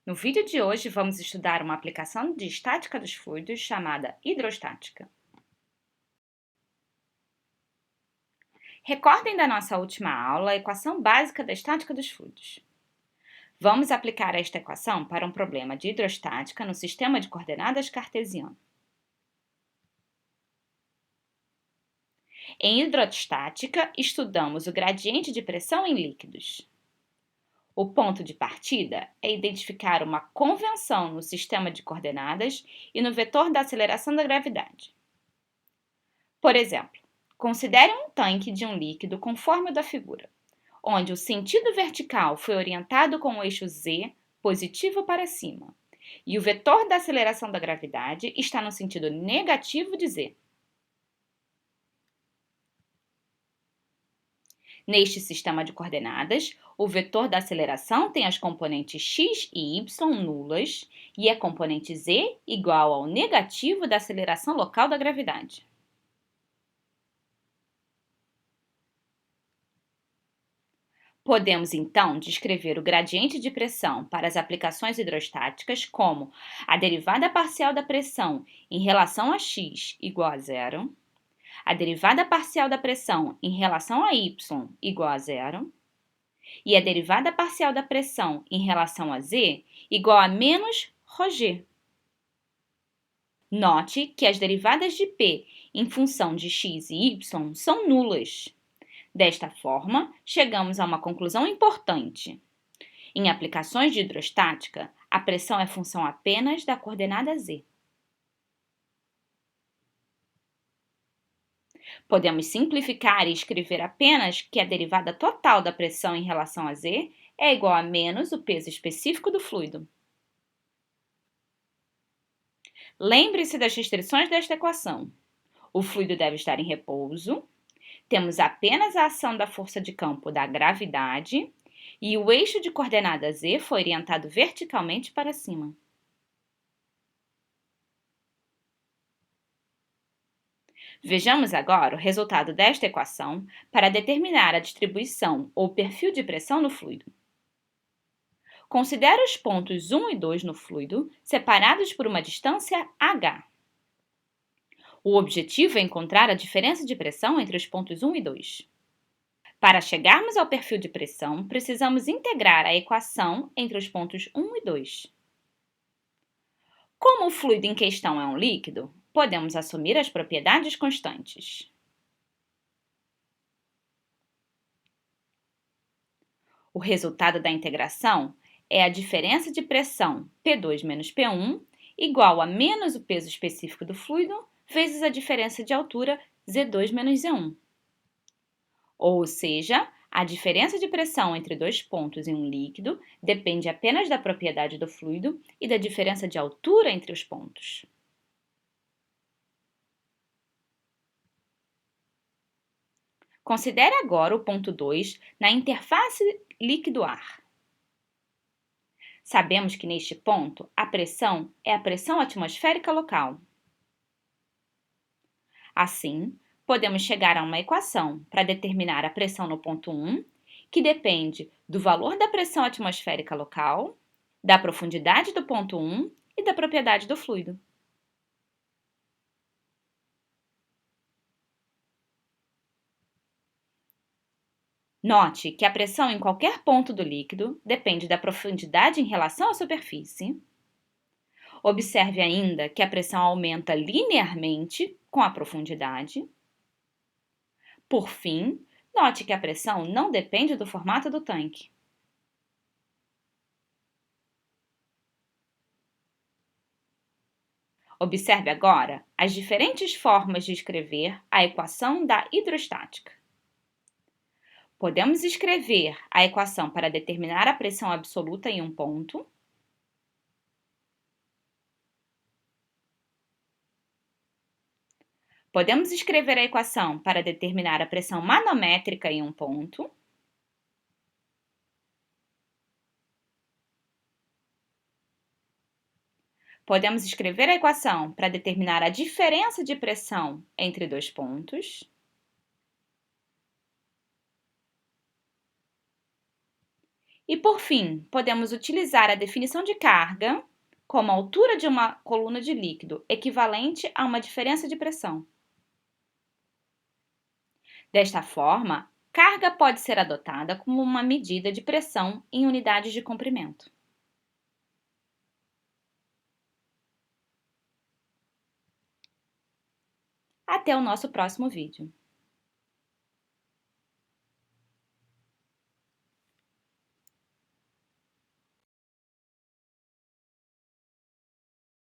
No vídeo de hoje, vamos estudar uma aplicação de estática dos fluidos chamada hidrostática. Recordem da nossa última aula a equação básica da estática dos fluidos. Vamos aplicar esta equação para um problema de hidrostática no sistema de coordenadas cartesiano. Em hidrostática, estudamos o gradiente de pressão em líquidos. O ponto de partida é identificar uma convenção no sistema de coordenadas e no vetor da aceleração da gravidade. Por exemplo, considere um tanque de um líquido conforme o da figura, onde o sentido vertical foi orientado com o eixo z positivo para cima e o vetor da aceleração da gravidade está no sentido negativo de z. Neste sistema de coordenadas, o vetor da aceleração tem as componentes x e y nulas e a componente z igual ao negativo da aceleração local da gravidade. Podemos, então, descrever o gradiente de pressão para as aplicações hidrostáticas como a derivada parcial da pressão em relação a x igual a zero, a derivada parcial da pressão em relação a y igual a zero e a derivada parcial da pressão em relação a z igual a menos ρg. Note que as derivadas de P em função de x e y são nulas. Desta forma, chegamos a uma conclusão importante. Em aplicações de hidrostática, a pressão é função apenas da coordenada z. Podemos simplificar e escrever apenas que a derivada total da pressão em relação a z é igual a menos o peso específico do fluido. Lembre-se das restrições desta equação. O fluido deve estar em repouso, temos apenas a ação da força de campo da gravidade e o eixo de coordenada z foi orientado verticalmente para cima. Vejamos agora o resultado desta equação para determinar a distribuição ou perfil de pressão no fluido. Considere os pontos 1 e 2 no fluido separados por uma distância h. O objetivo é encontrar a diferença de pressão entre os pontos 1 e 2. Para chegarmos ao perfil de pressão, precisamos integrar a equação entre os pontos 1 e 2. Como o fluido em questão é um líquido, podemos assumir as propriedades constantes. O resultado da integração é a diferença de pressão P2 menos P1 igual a menos o peso específico do fluido vezes a diferença de altura Z2 menos Z1. Ou seja, a diferença de pressão entre dois pontos em um líquido depende apenas da propriedade do fluido e da diferença de altura entre os pontos. Considere agora o ponto 2 na interface líquido-ar. Sabemos que neste ponto a pressão é a pressão atmosférica local. Assim, podemos chegar a uma equação para determinar a pressão no ponto 1, que depende do valor da pressão atmosférica local, da profundidade do ponto 1 e da propriedade do fluido. Note que a pressão em qualquer ponto do líquido depende da profundidade em relação à superfície. Observe ainda que a pressão aumenta linearmente com a profundidade. Por fim, note que a pressão não depende do formato do tanque. Observe agora as diferentes formas de escrever a equação da hidrostática. Podemos escrever a equação para determinar a pressão absoluta em um ponto. Podemos escrever a equação para determinar a pressão manométrica em um ponto. Podemos escrever a equação para determinar a diferença de pressão entre dois pontos. E por fim, podemos utilizar a definição de carga como a altura de uma coluna de líquido equivalente a uma diferença de pressão. Desta forma, carga pode ser adotada como uma medida de pressão em unidades de comprimento. Até o nosso próximo vídeo.